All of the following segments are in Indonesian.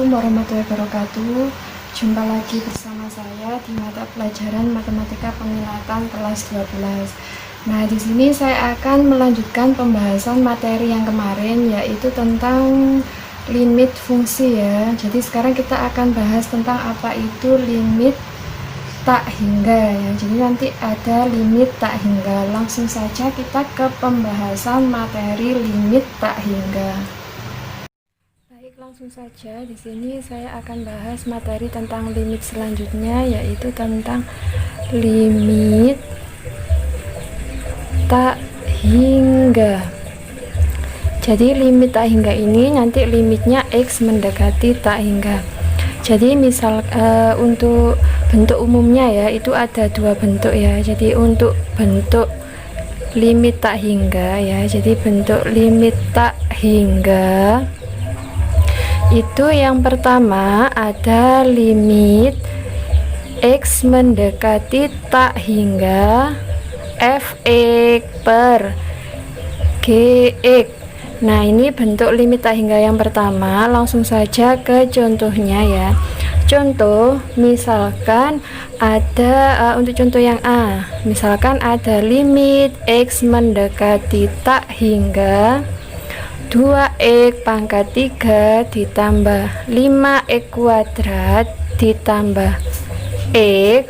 Assalamualaikum warahmatullahi wabarakatuh. Jumpa lagi bersama saya di mata pelajaran Matematika Peminatan kelas 12. Nah, di sini saya akan melanjutkan pembahasan materi yang kemarin, yaitu tentang limit fungsi ya. Jadi sekarang kita akan bahas tentang apa itu limit tak hingga ya. Jadi nanti ada limit tak hingga. Langsung saja kita ke pembahasan materi limit tak hingga. Langsung saja, di sini saya akan bahas materi tentang limit selanjutnya, yaitu tentang limit tak hingga. Jadi limit tak hingga ini nanti limitnya X mendekati tak hingga. Jadi misal untuk bentuk umumnya ya, itu ada dua bentuk ya. Jadi untuk bentuk limit tak hingga ya, jadi bentuk limit tak hingga itu yang pertama ada limit X mendekati tak hingga Fx per Gx. Nah, ini bentuk limit tak hingga yang pertama. Langsung saja ke contohnya ya. Contoh misalkan ada untuk contoh yang A, misalkan ada limit X mendekati tak hingga 2x pangkat 3 ditambah 5x kuadrat ditambah x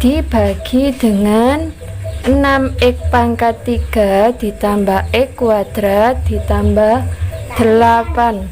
dibagi dengan 6x pangkat 3 ditambah x kuadrat ditambah 8.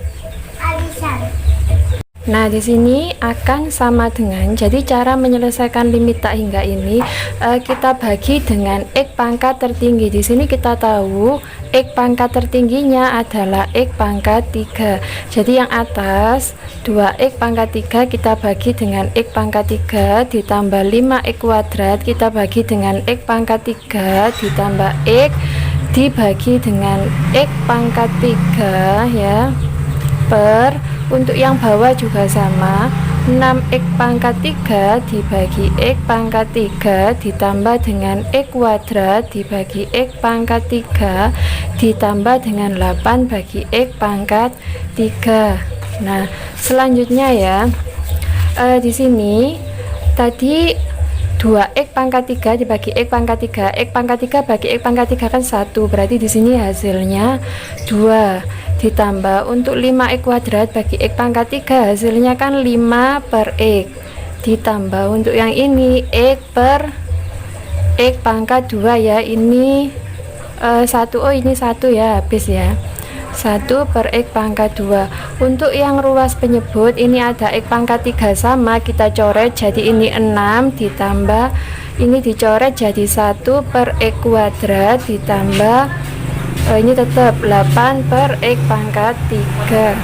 Nah, di sini akan sama dengan, jadi cara menyelesaikan limit tak hingga ini kita bagi dengan x pangkat tertinggi. Di sini kita tahu x pangkat tertingginya adalah x pangkat 3. Jadi yang atas 2x pangkat 3 kita bagi dengan x pangkat 3 ditambah 5x kuadrat kita bagi dengan x pangkat 3 ditambah x dibagi dengan x pangkat 3 ya, per untuk yang bawah juga sama, 6x pangkat 3 dibagi x pangkat 3 ditambah dengan x kuadrat dibagi x pangkat 3 ditambah dengan 8 bagi x pangkat 3. Nah, selanjutnya ya, di sini tadi 2x pangkat 3 dibagi x pangkat 3, x pangkat 3 bagi x pangkat 3 kan 1, berarti di sini hasilnya 2 ditambah untuk 5x kuadrat bagi x pangkat 3 hasilnya kan 5 per x ditambah untuk yang ini x per x pangkat 2 ya, ini 1, oh ini 1 ya, habis ya, 1 per x pangkat 2. Untuk yang ruas penyebut ini ada x pangkat 3 sama, kita coret jadi ini 6 ditambah ini dicoret jadi 1 per x kuadrat ditambah ini tetap 8 per x pangkat 3.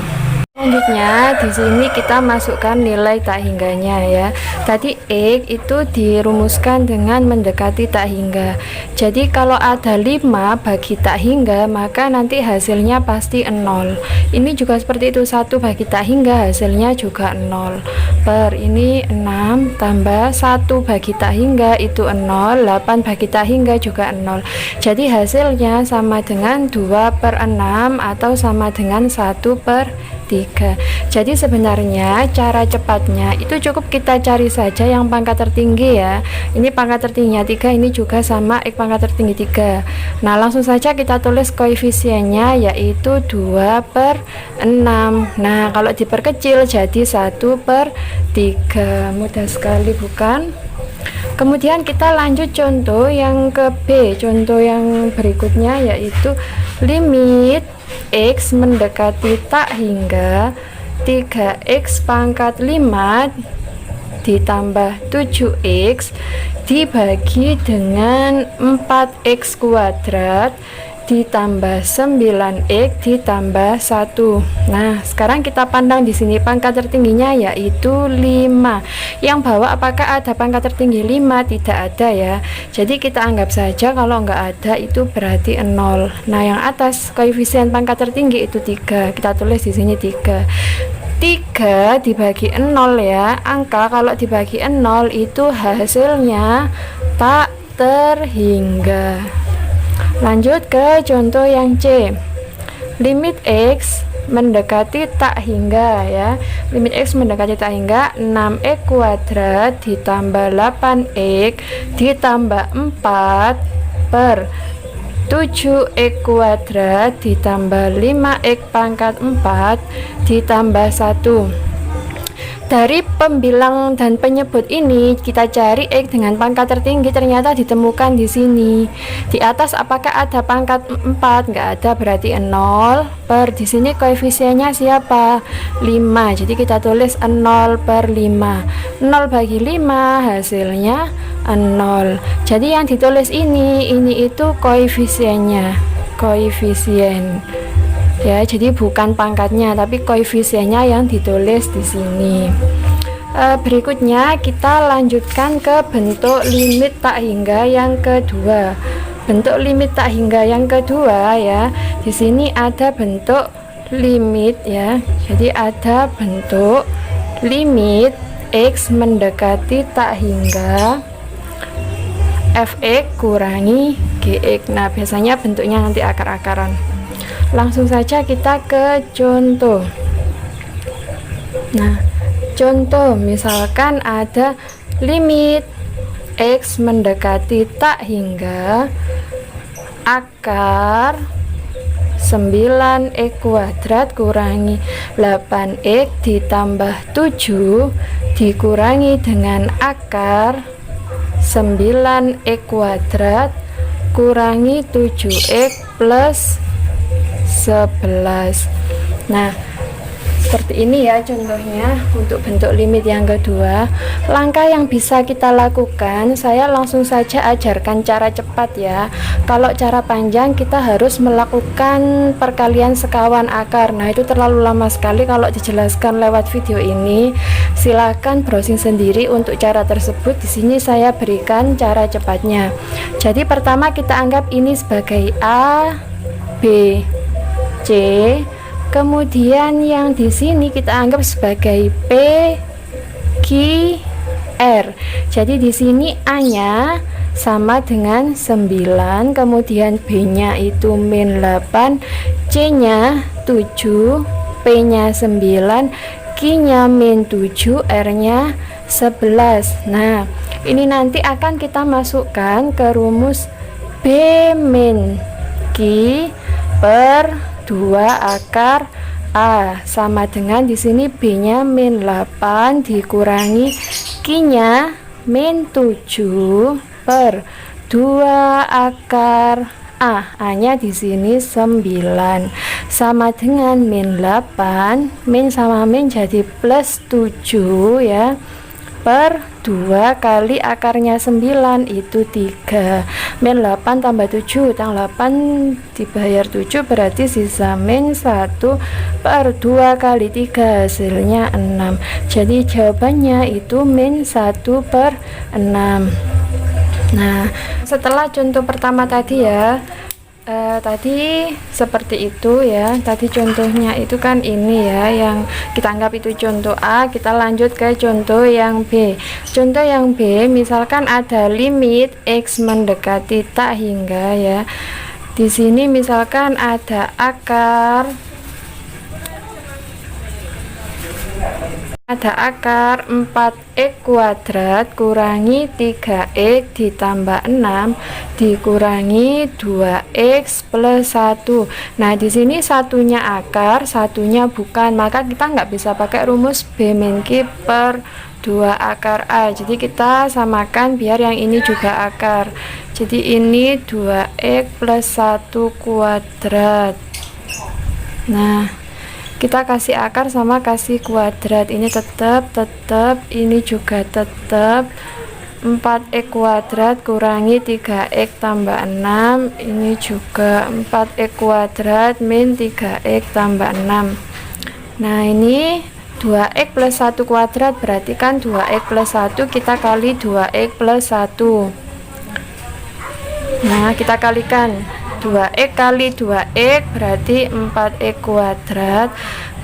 Selanjutnya di sini kita masukkan nilai tak hingganya ya. Tadi x itu dirumuskan dengan mendekati tak hingga. Jadi kalau ada 5 bagi tak hingga maka nanti hasilnya pasti 0. Ini juga seperti itu, 1 bagi tak hingga hasilnya juga 0. Per ini 6 tambah 1 bagi tak hingga itu 0, 8 bagi tak hingga juga 0. Jadi hasilnya sama dengan 2 per 6 atau sama dengan 1 per 3. Jadi sebenarnya cara cepatnya itu cukup kita cari saja yang pangkat tertinggi ya. Ini pangkat tertingginya 3, ini juga sama x pangkat tertinggi 3. Nah, langsung saja kita tulis koefisiennya yaitu 2 per 6. Nah, kalau diperkecil jadi 1 per 3. Mudah sekali bukan? Kemudian kita lanjut contoh yang ke B. Contoh yang berikutnya yaitu limit X mendekati tak hingga 3x pangkat 5 ditambah 7x dibagi dengan 4x kuadrat ditambah 9x ditambah 1. Nah, sekarang kita pandang di sini pangkat tertingginya yaitu 5. Yang bawah apakah ada pangkat tertinggi 5? Tidak ada ya. Jadi kita anggap saja kalau enggak ada itu berarti 0. Nah, yang atas koefisien pangkat tertinggi itu 3. Kita tulis di sini 3. 3 dibagi 0 ya. Angka kalau dibagi 0 itu hasilnya tak terhingga. Lanjut ke contoh yang C. Limit X mendekati tak hingga ya. Limit X mendekati tak hingga 6x kuadrat ditambah 8x ditambah 4 per 7x kuadrat ditambah 5x pangkat 4 ditambah 1. Dari pembilang dan penyebut ini kita cari X dengan pangkat tertinggi, ternyata ditemukan di sini. Di atas apakah ada pangkat 4? Nggak ada, berarti 0 per di sini koefisiennya siapa? 5. Jadi kita tulis 0 per 5. 0 bagi 5 hasilnya 0. Jadi yang ditulis ini itu koefisiennya, koefisien. Ya, jadi bukan pangkatnya tapi koefisiennya yang ditulis di sini. Berikutnya kita lanjutkan ke bentuk limit tak hingga yang kedua. Bentuk limit tak hingga yang kedua ya. Di sini ada bentuk limit ya. Jadi ada bentuk limit X mendekati tak hingga fx kurangi gx. Nah, biasanya bentuknya nanti akar-akaran. Langsung saja kita ke contoh. Nah, contoh misalkan ada limit X mendekati tak hingga akar 9x kuadrat kurangi 8x ditambah 7 dikurangi dengan akar 9x kuadrat kurangi 7x plus 11. Nah, seperti ini ya contohnya untuk bentuk limit yang kedua. Langkah yang bisa kita lakukan, saya langsung saja ajarkan cara cepat ya. Kalau cara panjang kita harus melakukan perkalian sekawan akar. Nah, itu terlalu lama sekali kalau dijelaskan lewat video ini. Silahkan browsing sendiri untuk cara tersebut. Di sini saya berikan cara cepatnya. Jadi pertama kita anggap ini sebagai A, B, C. Kemudian yang di sini kita anggap sebagai P, Q, R. Jadi di sini A-nya sama dengan 9, kemudian B-nya itu min 8, C-nya 7, P-nya 9, Q-nya min 7, R-nya 11. Nah, ini nanti akan kita masukkan ke rumus B min Q per 2 akar A sama dengan di sini B-nya min 8 dikurangi Q-nya min 7 per 2 akar A. A-nya di sini 9 sama dengan min 8, min sama min jadi plus 7 ya, per 2 kali akarnya 9 itu 3. Min 8 tambah 7, tang 8 dibayar 7 berarti sisa min 1 per 2 kali 3 hasilnya 6. Jadi jawabannya itu min 1 per 6. Nah, setelah contoh pertama tadi ya, tadi seperti itu ya. Tadi contohnya itu kan ini ya, yang kita anggap itu contoh A. Kita lanjut ke contoh yang B. Contoh yang B misalkan ada limit X mendekati tak hingga ya. Di sini misalkan ada akar 4x kuadrat kurangi 3x ditambah 6 dikurangi 2x plus 1. Nah, di sini satunya akar, satunya bukan, maka kita nggak bisa pakai rumus B min Q per 2 akar A. Jadi kita samakan biar yang ini juga akar. Jadi ini 2x plus 1 kuadrat. Nah, kita kasih akar sama kasih kuadrat, ini tetap, ini juga tetap. 4x kuadrat kurangi 3x tambah 6, ini juga 4x kuadrat min 3x tambah 6. Nah, ini 2x plus 1 kuadrat berarti kan 2x plus 1 kita kali 2x plus 1. Nah, kita kalikan 2x kali 2x berarti 4x kuadrat,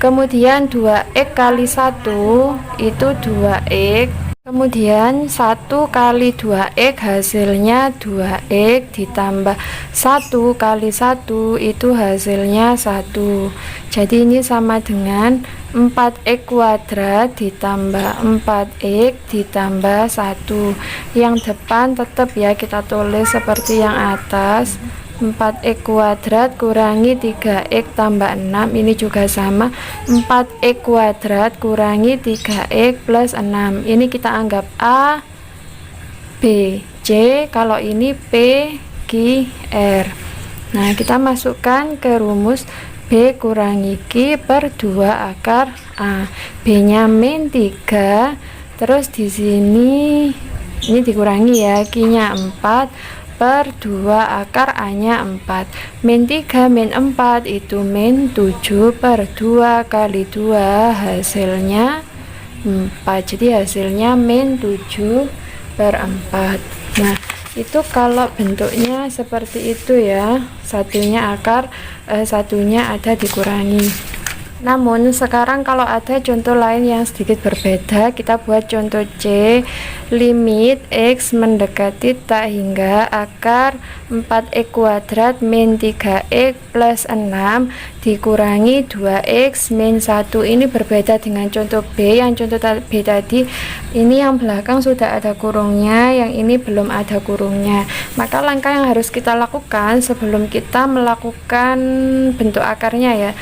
kemudian 2x kali 1 itu 2x, Kemudian 1 kali 2x hasilnya 2x ditambah 1 kali 1 itu hasilnya 1. Jadi ini sama dengan 4x kuadrat ditambah 4x ditambah 1. Yang depan tetap ya kita tulis seperti yang atas. 4x kuadrat kurangi 3x tambah 6, ini juga sama. 4x kuadrat kurangi 3x plus 6, ini kita anggap A, B, C, kalau ini P, Q, R. Nah, kita masukkan ke rumus B kurangi Q per 2 akar A. B nya min 3, terus di sini ini dikurangi ya, Q nya 4 per 2 akar A nya 4. Min 3 min 4 itu min 7 per 2 kali 2 hasilnya 4. Jadi hasilnya min 7 per 4. Nah, itu kalau bentuknya seperti itu ya, satunya akar, satunya ada dikurangi. Namun sekarang kalau ada contoh lain yang sedikit berbeda, kita buat contoh C. Limit X mendekati tak hingga akar 4x kuadrat min 3x plus 6 dikurangi 2x min 1. Ini berbeda dengan contoh B. Yang contoh B tadi, ini yang belakang sudah ada kurungnya, yang ini belum ada kurungnya. Maka langkah yang harus kita lakukan sebelum kita melakukan bentuk akarnya ya,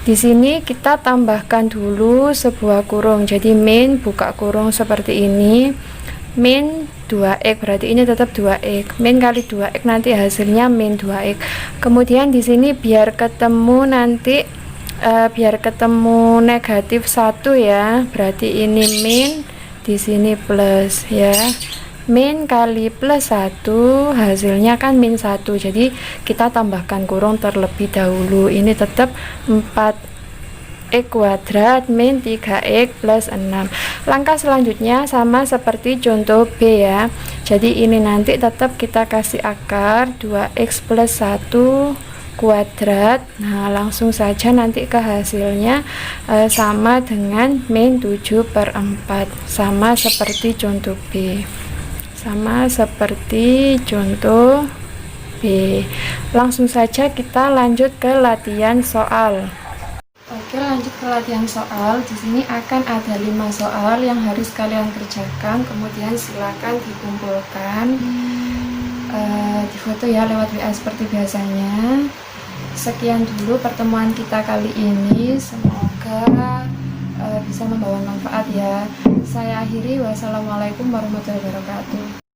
di sini kita tambahkan dulu sebuah kurung. Jadi min buka kurung seperti ini, min 2x, berarti ini tetap 2x. Min kali 2x nanti hasilnya min 2x. Kemudian di sini biar ketemu nanti biar ketemu negatif 1 ya, berarti ini min, di sini plus ya. Min kali plus 1 hasilnya kan min 1, jadi kita tambahkan kurung terlebih dahulu. Ini tetap 4x kuadrat min 3x plus 6. Langkah selanjutnya sama seperti contoh B ya, jadi ini nanti tetap kita kasih akar 2x plus 1 kuadrat. Nah, langsung saja nanti ke hasilnya sama dengan min 7 per 4, sama seperti contoh B. Sama seperti contoh B. Langsung saja kita lanjut ke latihan soal. Oke, lanjut ke latihan soal. Di sini akan ada 5 soal yang harus kalian kerjakan. Kemudian silakan dikumpulkan, difoto ya lewat WA seperti biasanya. Sekian dulu pertemuan kita kali ini. Semoga bisa membawa manfaat ya. Saya akhiri, wassalamualaikum warahmatullahi wabarakatuh.